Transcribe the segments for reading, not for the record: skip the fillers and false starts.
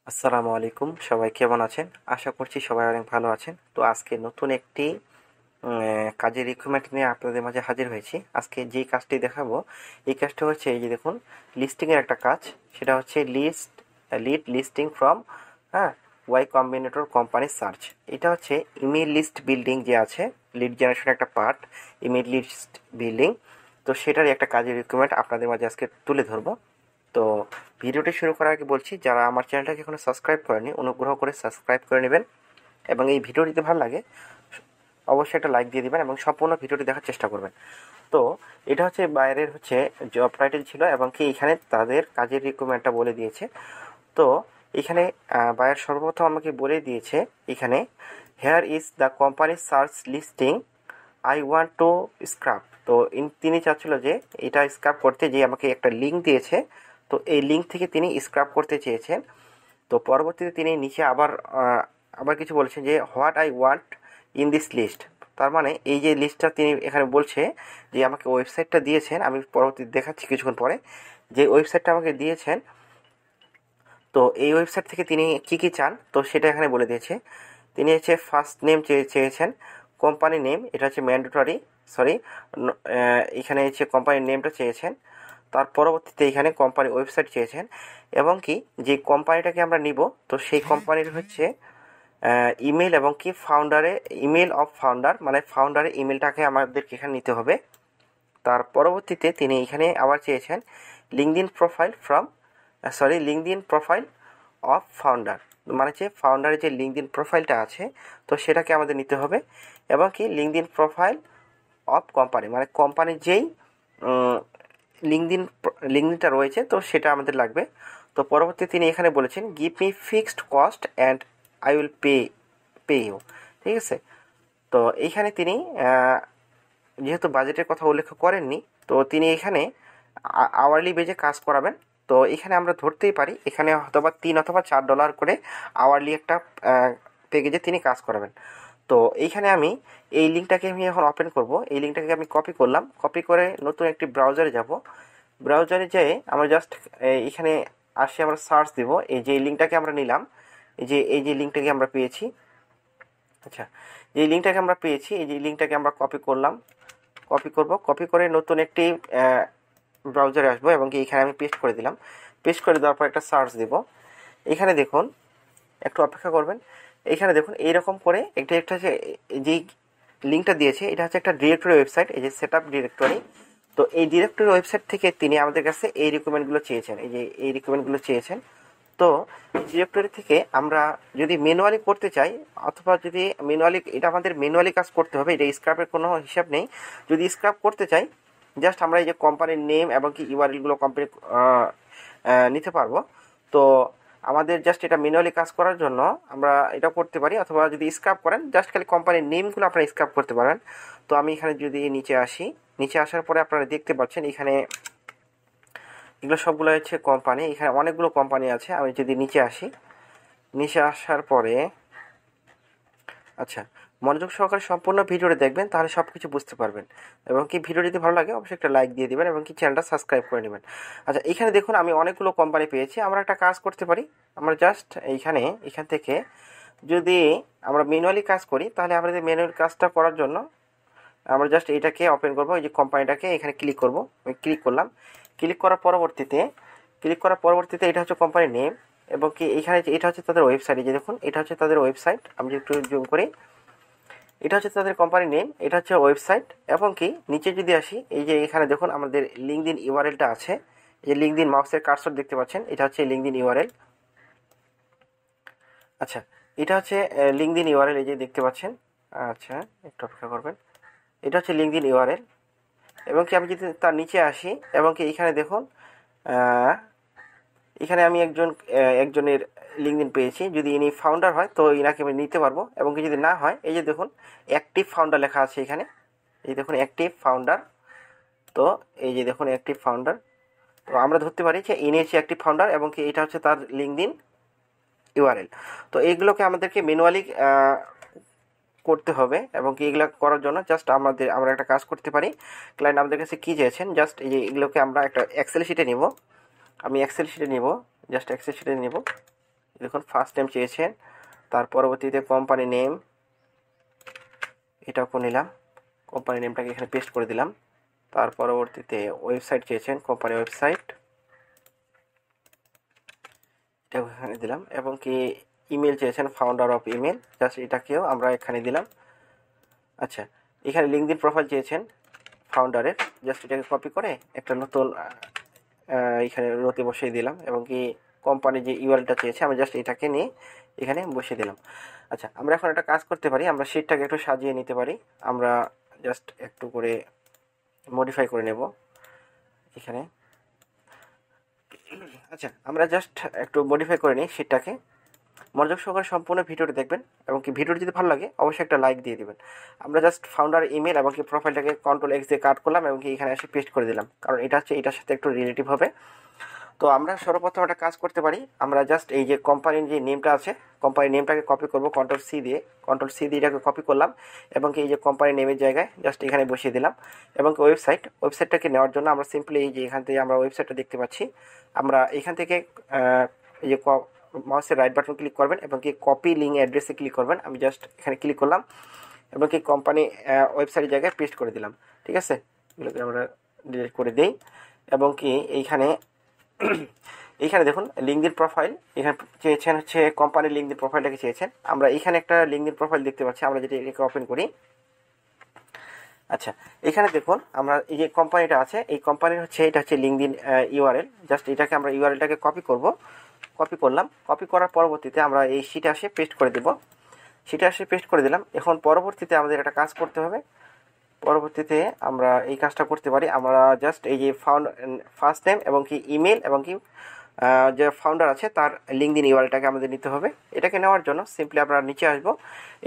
আসসালামু আলাইকুম, সবাই কেমন আছেন? আশা করছি সবাই অনেক ভালো আছেন। তো আজকে নতুন একটি কাজের রিক্রুটমেন্ট নিয়ে আপনাদের মাঝে হাজির হয়েছি। আজকে যেই কাজটি দেখাবো, এই কাজটা হচ্ছে এই যে দেখুন, লিস্টিংয়ের একটা কাজ। সেটা হচ্ছে লিড লিস্টিং ফ্রম, হ্যাঁ, ওয়াই কম্বিনেটর কোম্পানি সার্চ। এটা হচ্ছে ইমেল লিস্ট বিল্ডিং যে আছে, লিড জেনারেশনের একটা পার্ট, ইমেল লিস্ট বিল্ডিং। তো সেটারই একটা কাজের রিক্রুটমেন্ট আপনাদের মাঝে আজকে তুলে ধরবো। তো ভিডিওটি শুরু করার আগে বলছি, যারা আমার চ্যানেলটাকে এখনো সাবস্ক্রাইব করেনি অনুগ্রহ করে সাবস্ক্রাইব করে নেবেন, এবং এই ভিডিওটি যদি ভালো লাগে অবশ্যই একটা লাইক দিয়ে দিবেন এবং সম্পূর্ণ ভিডিওটি দেখার চেষ্টা করবেন। তো এটা হচ্ছে বাইরের হচ্ছে জব টাইটেল ছিল, এবং কি এখানে তাদের কাজের রিক্রুটমেন্টটা বলে দিয়েছে। তো এখানে বায়ার সর্বপ্রথম আমাকে বলে দিয়েছে এখানে, hair is the company search listing, I want to scrub. তো তিনি চাচ্ছিল যে এটা স্ক্রাব করতে, যে আমাকে একটা লিঙ্ক দিয়েছে। তো এই লিঙ্ক থেকে তিনি স্ক্রাব করতে চেয়েছেন। তো পরবর্তীতে তিনি নিচে আবার কিছু বলেছেন যে what I want in this list. তার মানে এই যে লিস্টটা তিনি এখানে বলছে, যে আমাকে ওয়েবসাইটটা দিয়েছেন, আমি পরবর্তীতে দেখাচ্ছি কিছুক্ষণ পরে যে ওয়েবসাইটটা আমাকে দিয়েছেন। তো এই ওয়েবসাইট থেকে তিনি কি কি চান, তো সেটা এখানে বলে দিয়েছে। তিনি হচ্ছে ফার্স্ট নেম চেয়েছেন, কোম্পানি নেম, এটা হচ্ছে ম্যান্ডেটরি, সরি, এখানে হচ্ছে কোম্পানির নেমটা চেয়েছেন। তার পরবর্তীতে এখানে কোম্পানি ওয়েবসাইট চেয়েছেন, এবং কি যে কোম্পানিটাকে আমরা নিব, তো সেই কোম্পানির হচ্ছে ইমেল, এবং কি ইমেল অফ ফাউন্ডার, মানে ফাউন্ডারের ইমেলটাকে আমাদেরকে এখানে নিতে হবে। তার পরবর্তীতে তিনি এখানে আবার চেয়েছেন লিঙ্কডইন প্রোফাইল অফ ফাউন্ডার, মানে যে ফাউন্ডারের যে লিঙ্কডইন প্রোফাইলটা আছে, তো সেটাকে আমাদের নিতে হবে। এবং কি লিঙ্কডইন প্রোফাইল অফ কোম্পানি, মানে কোম্পানির যেই লিঙ্কডইনটা রয়েছে, তো সেটা আমাদের লাগবে। তো পরবর্তী তিনি এখানে বলেছেন, give me fixed cost and I will pay you. ঠিক আছে। তো এইখানে তিনি যেহেতু বাজেটের কথা উল্লেখ করেননি, তো তিনি এখানে আওয়ারলি বেজে কাজ করাবেন। তো এখানে আমরা ধরতেই পারি এখানে হয়তোবা $3 অথবা $4 করে আওয়ারলি একটা প্যাকেজে তিনি কাজ করাবেন। তো এইখানে আমি এই লিঙ্কটাকে আমি এখন ওপেন করব। এই লিঙ্কটাকে আমি কপি করলাম, কপি করে নতুন একটি ব্রাউজারে যাব। ব্রাউজারে যেয়ে আমরা জাস্ট এখানে আসে আমরা সার্চ দেব, এই যে লিঙ্কটাকে আমরা নিলাম, এই যে লিঙ্কটাকে আমরা পেয়েছি। আচ্ছা, যে লিঙ্কটাকে আমরা পেয়েছি, এই যে লিঙ্কটাকে আমরা কপি করলাম, কপি করে নতুন একটি ব্রাউজারে আসবো, এবং কি এখানে আমি পেস্ট করে দিলাম। পেস্ট করে দেওয়ার পর একটা সার্চ দেব। এখানে দেখুন, একটু অপেক্ষা করবেন। এইখানে দেখুন এইরকম করে একটা হচ্ছে যেই লিঙ্কটা দিয়েছে, এটা হচ্ছে একটা ডিরেক্টরি ওয়েবসাইট, এই যে সেট আপ ডিরেক্টরি। তো এই ডিরেক্টরি ওয়েবসাইট থেকে তিনি আমাদের কাছে এই রিকমেন্ডগুলো চেয়েছেন, এই রিকমেন্ডগুলো চেয়েছেন। তো ডিরেক্টরি থেকে আমরা যদি ম্যানুয়ালি করতে চাই, অথবা যদি ম্যানুয়ালি, এটা আমাদের ম্যানুয়ালি কাজ করতে হবে, এটা স্ক্রাপের কোনো হিসাব নেই। যদি স্ক্রাপ করতে চাই, জাস্ট আমরা এই যে কোম্পানির নেম এবং কি ইউআরএলগুলো কোম্পানি নিতে পারবো। তো আমাদের জাস্ট এটা ম্যানুয়ালি কাজ করার জন্য আমরা এটা করতে পারি, অথবা যদি স্ক্রাপ করেন জাস্ট খালি কোম্পানির নেমগুলো আপনারা স্ক্রাপ করতে পারেন। তো আমি এখানে যদি নিচে আসি, নিচে আসার পরে আপনারা দেখতে পাচ্ছেন এখানে এগুলো সবগুলো হচ্ছে কোম্পানি, এখানে অনেকগুলো কোম্পানি আছে। আমি যদি নিচে আসি, নিচে আসার পরে, আচ্ছা, মনোযোগ সহকারে সম্পূর্ণ ভিডিওটি দেখবেন, তাহলে সব কিছু বুঝতে পারবেন। এবং কি ভিডিও যদি ভালো লাগে অবশ্যই একটা লাইক দিয়ে দিবেন, এবং কি চ্যানেলটা সাবস্ক্রাইব করে নেবেন। আচ্ছা, এখানে দেখুন আমি অনেকগুলো কোম্পানি পেয়েছি। আমরা একটা কাজ করতে পারি, আমরা জাস্ট এখান থেকে যদি আমরা ম্যানুয়ালি কাজ করি, তাহলে আমাদের ম্যানুয়াল কাজটা করার জন্য আমরা জাস্ট এটাকে ওপেন করবো, এই যে কোম্পানিটাকে এখানে ক্লিক করব। আমি ক্লিক করলাম, ক্লিক করার পরবর্তীতে এটা হচ্ছে কোম্পানির নেম, এবং কি এখানে এটা হচ্ছে তাদের ওয়েবসাইট। এই যে দেখুন, এটা হচ্ছে তাদের ওয়েবসাইট। আমি যদি একটু জুম করি, এটা হচ্ছে তাদের কোম্পানির নেম, এটা হচ্ছে ওয়েবসাইট। এবং কি নিচে যদি আসি, এই যে এখানে দেখুন আমাদের লিঙ্কডইন ইউআরএলটা আছে, এই যে লিঙ্কডইন মাউসের কার্সর দেখতে পাচ্ছেন, এটা হচ্ছে লিঙ্কডইন ইউআরএল। আচ্ছা, এটা হচ্ছে লিঙ্কডইন ইউআরএল, এই যে দেখতে পাচ্ছেন। আচ্ছা, একটু অপেক্ষা করবেন। এটা হচ্ছে লিঙ্কডইন ইউআরএল। এবং কি আমি যদি তার নিচে আসি, এবং কি এখানে দেখুন এখানে আমি একজনের লিঙ্কডইন পেয়েছি। যদি ইনি ফাউন্ডার হয় তো ইনাকে আমি নিতে পারবো, এবং কি যদি না হয়, এই যে দেখুন অ্যাক্টিভ ফাউন্ডার লেখা আছে এখানে, এই দেখুন অ্যাক্টিভ ফাউন্ডার। তো এই যে দেখুন অ্যাক্টিভ ফাউন্ডার। তো আমরা ধরতে পারি যে ইনি হচ্ছে অ্যাক্টিভ ফাউন্ডার, এবং কি এটা হচ্ছে তার লিঙ্কডইন ইউআরএল। তো এইগুলোকে আমাদেরকে ম্যানুয়ালি করতে হবে, এবং কি এগুলো করার জন্য জাস্ট আমরা একটা কাজ করতে পারি। ক্লায়েন্ট আমাদের কাছে কী চেয়েছেন, জাস্ট এই যে এগুলোকে আমরা একটা এক্সেল শিটে নিব। আমি এক্সেল শিটে নিব, জাস্ট এক্সেল শিটে নিব। দেখুন ফার্স্ট নেম চেয়েছেন, তার পরবর্তীতে কোম্পানি নেম, এটাও নিলাম, কোম্পানি নেমটাকে এখানে পেস্ট করে দিলাম। তার পরবর্তীতে ওয়েবসাইট চেয়েছেন, কোম্পানি ওয়েবসাইট, এটাও এখানে দিলাম। এবং কি ইমেল চেয়েছেন, ফাউন্ডার অফ ইমেল, জাস্ট এটাকেও আমরা এখানে দিলাম। আচ্ছা, এখানে লিঙ্কডিন প্রোফাইল চেয়েছেন ফাউন্ডারের, জাস্ট এটাকে কপি করে একটা নতুন এখানে রোতে বসিয়ে দিলাম। এবং কি কোম্পানি যে ইউআরএলটা চেয়েছে আমি জাস্ট এটাকে নিয়ে এখানে বসিয়ে দিলাম। আচ্ছা, আমরা এখন একটা কাজ করতে পারি, আমরা শিটটাকে একটু সাজিয়ে নিতে পারি। আমরা জাস্ট একটু করে মডিফাই করে নেব এখানে। আচ্ছা, আমরা জাস্ট একটু মডিফাই করে নিই শিটটাকে। মনোযোগ সহকারে সম্পূর্ণ ভিডিওটি দেখবেন, এবং কি ভিডিওটি যদি ভালো লাগে অবশ্যই একটা লাইক দিয়ে দিবেন। আমরা জাস্ট ফাউন্ডার ইমেল এবং কি প্রোফাইলটাকে Ctrl+X দিয়ে কাট করলাম এবং কি এখানে এসে পেস্ট করে দিলাম, কারণ এটা হচ্ছে এটার সাথে একটু রিলেটিভ হবে। তো আমরা সর্বপ্রথম একটা কাজ করতে পারি, আমরা জাস্ট এই যে কোম্পানির যে নেমটা আছে, কোম্পানির নেমটাকে কপি করব Ctrl+C দিয়ে, Ctrl+C দিয়ে এটাকে কপি করলাম এবং কি এই যে কোম্পানির নেমের জায়গায় জাস্ট এখানে বসিয়ে দিলাম। এবং ওয়েবসাইটটাকে নেওয়ার জন্য আমরা সিম্পলি এই যে এখান থেকে আমরা ওয়েবসাইটটা দেখতে পাচ্ছি, আমরা এখান থেকে এই যে মাউসের রাইট বাটন ক্লিক করবেন এবং কি কপি লিঙ্ক অ্যাড্রেসে ক্লিক করবেন। আমি জাস্ট এখানে ক্লিক করলাম এবং কি কোম্পানি ওয়েবসাইটের জায়গায় পেস্ট করে দিলাম। ঠিক আছে, এগুলোকে আমরা ডিলিট করে দিই। এবং কি এইখানে দেখুন লিঙ্কডিন প্রোফাইল, এখানে চেয়েছেন হচ্ছে কোম্পানির লিঙ্কডিন প্রোফাইলটাকে চেয়েছেন। আমরা এখানে একটা লিঙ্কডিন প্রোফাইল দেখতে পাচ্ছি, আমরা যেটা এটাকে ওপেন করি। আচ্ছা, এখানে দেখুন আমরা এই যে কোম্পানিটা আছে, এই কোম্পানির হচ্ছে এটা হচ্ছে লিঙ্কডিন ইউআরএল। জাস্ট এটাকে আমরা ইউআরএলটাকে কপি করব, কপি করলাম। কপি করার পরবর্তীতে আমরা এই শিটে আসে পেস্ট করে দেব, শিটে আসে পেস্ট করে দিলাম। এখন পরবর্তীতে আমাদের একটা কাজ করতে হবে, পরবর্তীতে আমরা এই কাজটা করতে পারি। আমরা জাস্ট এই যে ফার্স্ট নেম এবং কি ইমেল এবং কি যে ফাউন্ডার আছে তার লিঙ্কডিন ইউআরএলটাকে আমাদের নিতে হবে। এটাকে নেওয়ার জন্য সিম্পলি আমরা নিচে আসবো,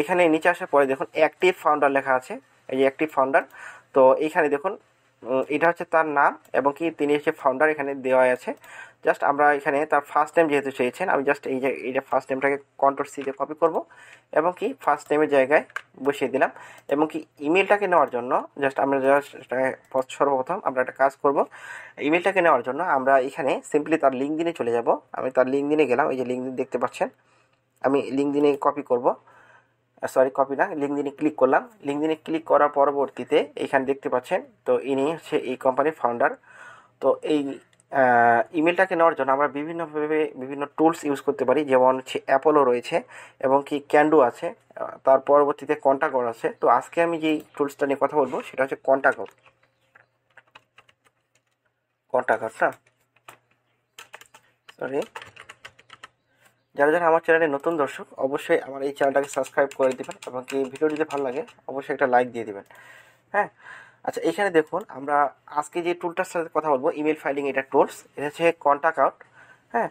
এখানে নিচে আসার পরে দেখুন অ্যাক্টিভ ফাউন্ডার লেখা আছে, এই যে অ্যাক্টিভ ফাউন্ডার। তো এইখানে দেখুন এটা হচ্ছে তার নাম এবং কি তিনি হচ্ছে ফাউন্ডার, এখানে দেওয়া আছে। জাস্ট আমরা এখানে তার ফার্স্ট নেম যেহেতু চেয়েছেন, আমি জাস্ট এই যে ফার্স্ট নেমটাকে Ctrl+C দিয়ে কপি করব এবং কি ফার্স্ট নেমের জায়গায় বসিয়ে দিলাম। এবং কি ইমেলটাকে নেওয়ার জন্য জাস্ট আমরা সর্বপ্রথম আমরা একটা কাজ করব, ইমেলটাকে নেওয়ার জন্য আমরা এখানে সিম্পলি তার লিঙ্কডিনে চলে যাব। আমি তার লিঙ্কডিনে গেলাম, এই যে লিঙ্কডিন দেখতে পাচ্ছেন, আমি লিঙ্কডিনে কপি করব, কপি না, লিঙ্কডিনে ক্লিক করলাম। লিঙ্কডিনে ক্লিক করার পরবর্তীতে এখানে দেখতে পাচ্ছেন, তো ইনি হচ্ছে এই কোম্পানির ফাউন্ডার। তো এই ইমেলটাকে নেওয়ার জন্য আমরা বিভিন্নভাবে বিভিন্ন টুলস ইউজ করতে পারি, যেমন হচ্ছে অ্যাপোলো রয়েছে এবং কি ক্যান্ডু আছে, তার পরবর্তীতে কন্টাক্ট আছে। তো আজকে আমি যেই টুলসটা নিয়ে কথা বলবো সেটা হচ্ছে কন্টাক্ট না, সরি, যারা যারা আমার চ্যানেলে নতুন দর্শক অবশ্যই আমার এই চ্যানেলটাকে সাবস্ক্রাইব করে দেবেন এবং কি ভিডিও যদি ভালো লাগে অবশ্যই একটা লাইক দিয়ে দেবেন। হ্যাঁ, আচ্ছা, এখানে দেখুন আমরা আজকে যে টুলটার সাথে কথা বলবো ইমেল ফাইলিং, এটা টুলস, এটা হচ্ছে কন্টাক্ট। হ্যাঁ,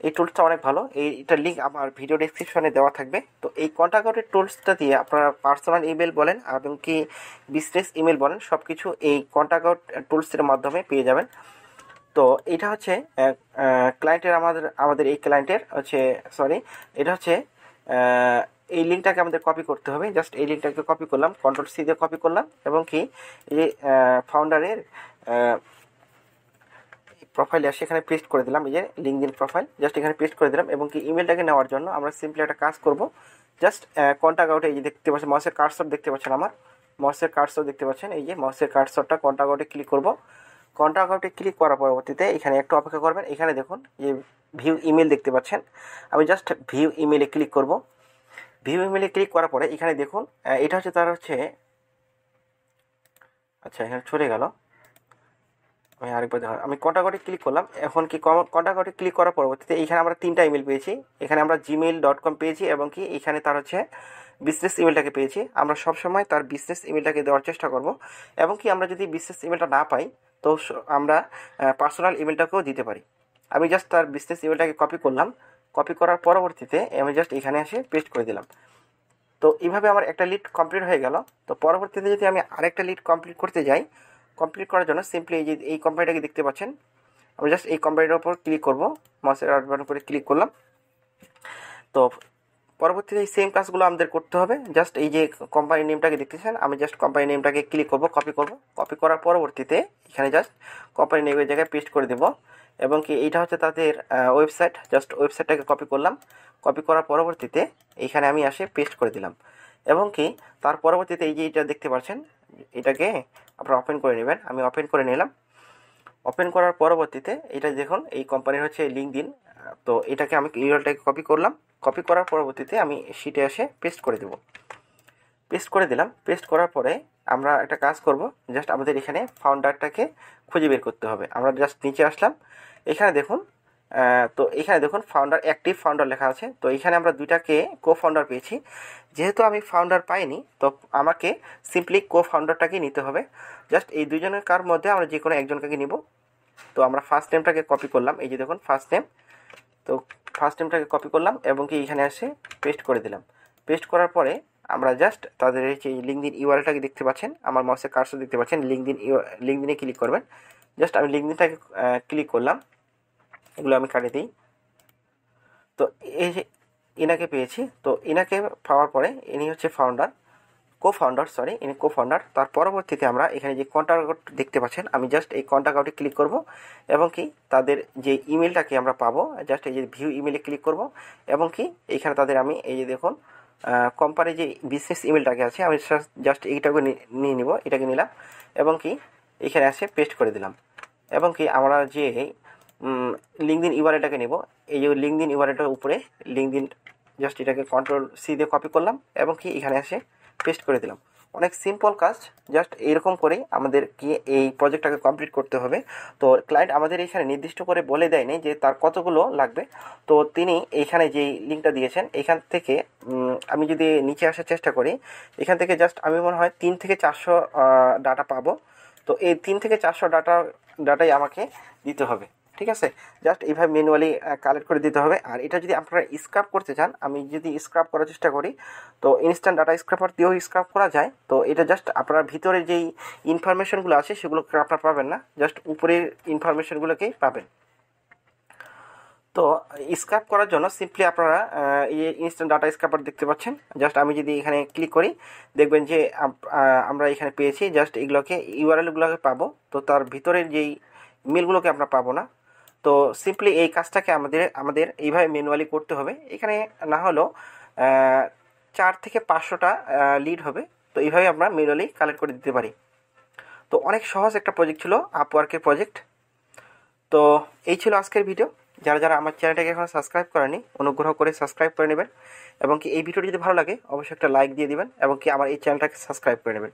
এই টুলসটা অনেক ভালো, এইটার লিঙ্ক আমার ভিডিও ডেসক্রিপশনে দেওয়া থাকবে। তো এই কন্টাক্টের টুলসটা দিয়ে আপনারা পার্সোনাল ইমেল বলেন এবং কি বিজনেস ইমেল বলেন সব কিছু এই কন্টাক্ট টুলসের মাধ্যমে পেয়ে যাবেন। তো এটা হচ্ছে ক্লায়েন্টের আমাদের এই ক্লায়েন্টের হচ্ছে এটা হচ্ছে এই লিঙ্কটাকে আমাদের কপি করতে হবে। জাস্ট এই লিঙ্কটাকে কপি করলাম, Ctrl+C দিয়ে কপি করলাম এবং কি এই যে ফাউন্ডারের প্রোফাইলে আসে এখানে পেস্ট করে দিলাম, এই যে লিঙ্কডিন প্রোফাইল, জাস্ট এখানে পেস্ট করে দিলাম। এবং কি ইমেলটাকে নেওয়ার জন্য আমরা সিম্পলি একটা কাজ করব, জাস্ট কন্টাক্ট এই যে দেখতে পাচ্ছেন মাউসের কার্সর দেখতে পাচ্ছেন, আমার মাউসের কার্সর দেখতে পাচ্ছেন, এই যে মাউসের কার্সরটা কন্টাক্টে ক্লিক করব। কন্টাক্টে ক্লিক করার পরবর্তীতে এখানে একটু অপেক্ষা করবেন। এখানে দেখুন যে ভিউ ইমেল দেখতে পাচ্ছেন, আমি জাস্ট ভিউ ইমেলে ক্লিক করব। ভিউ ইমেলে ক্লিক করার পরে এখানে দেখুন এটা হচ্ছে তার হচ্ছে, আচ্ছা এখানে চলে গেল, আমি আরেকবার দেখুন, আমি কন্টাক্টে ক্লিক করলাম। এখন কি কন্টাক্টে ক্লিক করার পরবর্তীতে এখানে আমরা 3টা ইমেল পেয়েছি, এখানে আমরা gmail.com পেয়েছি এবং কি এখানে তার হচ্ছে বিজনেস ইমেলটাকে পেয়েছি। আমরা সবসময় তার বিজনেস ইমেলটাকে দেওয়ার চেষ্টা করব এবং কি আমরা যদি বিজনেস ইমেলটা না পাই তো আমরা পার্সোনাল ইমেলটাকেও দিতে পারি। আমি জাস্ট তার বিজনেস ইমেলটাকে কপি করলাম, কপি করার পরবর্তীতে আমি জাস্ট এখানে এসে পেস্ট করে দিলাম। তো এইভাবে আমার একটা লিড কমপ্লিট হয়ে গেল। তো পরবর্তীতে যদি আমি আরেকটা লিড কমপ্লিট করতে যাই, কমপ্লিট করার জন্য সিম্পলি এই যে এই কোম্পানিটাকে দেখতে পাচ্ছেন, আমি জাস্ট এই কোম্পানিটার উপর ক্লিক করব, মাউসের রাইট বাটন করে ক্লিক করলাম। তো পরবর্তীতে এই সেম কাজগুলো আমাদের করতে হবে। জাস্ট এই যে কোম্পানি নেমটাকে দেখতেছেন, আমি জাস্ট কোম্পানি নেমটাকে ক্লিক করব, কপি করব, কপি করার পরবর্তীতে এখানে জাস্ট কোম্পানি নেমের জায়গায় পেস্ট করে দেব এবং কি এইটা হচ্ছে তাদের ওয়েবসাইট। জাস্ট ওয়েবসাইটটাকে কপি করলাম, কপি করার পরবর্তীতে এইখানে আমি আসে পেস্ট করে দিলাম। এবং কি তার পরবর্তীতে এই যে এটা দেখতে পাচ্ছেন, এটাকে আপনারা ওপেন করে নেবেন। আমি ওপেন করে নিলাম। ওপেন করার পরবর্তীতে এটা দেখুন এই কোম্পানির হচ্ছে লিঙ্কডইন। তো এটাকে আমি ইউআরএলটাকে কপি করলাম, কপি করার পরবর্তীতে আমি শিটে এসে পেস্ট করে দেব। পেস্ট করে দিলাম। পেস্ট করার পরে আমরা একটা কাজ করব, জাস্ট আমাদের এখানে ফাউন্ডারটাকে খুঁজে বের করতে হবে। আমরা জাস্ট নিচে আসলাম, এখানে দেখুন তো এখানে দেখুন ফাউন্ডার, অ্যাক্টিভ ফাউন্ডার লেখা আছে। তো এখানে আমরা দুইটাকে কো ফাউন্ডার পেয়েছি। যেহেতু আমি ফাউন্ডার পাইনি, তো আমাকে সিম্পলি কো ফাউন্ডারটাকে নিতে হবে। জাস্ট এই দুজনের কার মধ্যে আমরা যে কোনো একজনকে নিব। তো আমরা ফার্স্ট নেমটাকে কপি করলাম, এই যে দেখুন ফার্স্ট নেম। তো ফার্স্ট নেমটাকে কপি করলাম এবং কি এখানে এসে পেস্ট করে দিলাম। পেস্ট করার পরে আমরা জাস্ট তাদের এই যে লিঙ্কডইন ইউআরএলটাকে দেখতে পাচ্ছেন, আমার মাউসের কার্সর দেখতে পাচ্ছেন, লিঙ্কডইনে ক্লিক করবেন। জাস্ট আমি লিঙ্কডইনটাকে ক্লিক করলাম, এগুলো আমি কাটিয়ে দিই। তো এই যে ইনাকে পেয়েছি। তো ইনাকে পাওয়ার পরে ইনি হচ্ছে ফাউন্ডার, কো ফাউন্ডার, সরি ইনি কো ফাউন্ডার। তার পরবর্তীতে আমরা এখানে যে কন্ট্যাক্ট দেখতে পাচ্ছেন, আমি জাস্ট এই কন্ট্যাক্টে ক্লিক করব এবং কি তাদের যে ইমেলটাকে আমরা পাবো, জাস্ট এই যে ভিউ ইমেলে ক্লিক করব এবং কি এইখানে তাদের আমি এই যে দেখুন কোম্পানির যে বিজনেস ইমেলটাকে আছে, আমি জাস্ট এইটাকে নিয়ে নিব, এটাকে নিলাম এবং কি এখানে এসে পেস্ট করে দিলাম। এবং কি আমরা যে লিঙ্কডইন ইউআরএলটাকে নেব, এই যে লিঙ্কডইন ইউআরএলটার উপরে লিঙ্কডইন, জাস্ট এটাকে কন্ট্রোল সি দিয়ে কপি করলাম এবং কি এখানে এসে পেস্ট করে দিলাম। অনেক সিম্পল কাজ, জাস্ট এরকম করেই আমাদেরকে এই প্রজেক্টটাকে কমপ্লিট করতে হবে। তো ক্লায়েন্ট আমাদের এখানে নির্দিষ্ট করে বলে দেয়নি যে তার কতগুলো লাগবে। তো তিনি এইখানে যেই লিঙ্কটা দিয়েছেন, এখান থেকে আমি যদি নিচে আসার চেষ্টা করি, এখান থেকে জাস্ট আমি মনে হয় 3 থেকে 400 ডাটা পাবো। তো এই 3 থেকে 400 ডাটাই আমাকে দিতে হবে, ঠিক আছে। জাস্ট এইভাবে ম্যানুয়ালি কালেক্ট করে দিতে হবে। আর এটা যদি আপনারা স্ক্রাব করতে চান, আমি যদি স্ক্রাব করার চেষ্টা করি, তো ইনস্ট্যান্ট ডাটা স্ক্রাপার দিয়েও স্ক্রাব করা যায়। তো এটা জাস্ট আপনার ভিতরে যেই ইনফরমেশনগুলো আছে সেগুলোকে আপনারা পাবেন না, জাস্ট উপরের ইনফরমেশনগুলোকেই পাবেন। তো স্ক্রাব করার জন্য সিম্পলি আপনারা এই ইনস্ট্যান্ট ডাটা স্ক্রাপার দেখতে পাচ্ছেন। জাস্ট আমি যদি এখানে ক্লিক করি, দেখবেন যে আমরা এখানে পেয়েছি, জাস্ট এগুলোকে ইউআরএলগুলোকে পাবো। তো তার ভিতরের যেই ইমেলগুলোকে আমরা পাবো না। তো সিম্পলি এই কাজটাকে আমাদের এইভাবে ম্যানুয়ালি করতে হবে। এখানে না হলেও 4 থেকে 500টা লিড হবে। তো এইভাবে আমরা ম্যানুয়ালি কালেক্ট করে দিতে পারি। তো অনেক সহজ একটা প্রজেক্ট ছিল, আপওয়ার্কের প্রজেক্ট। তো এই ছিল আজকের ভিডিও। যারা আমার চ্যানেলটাকে এখনও সাবস্ক্রাইব করেনি, অনুগ্রহ করে সাবস্ক্রাইব করে নেবেন এবং কি এই ভিডিওটি যদি ভালো লাগে অবশ্যই একটা লাইক দিয়ে দিবেন এবং কি আমার এই চ্যানেলটাকে সাবস্ক্রাইব করে নেবেন।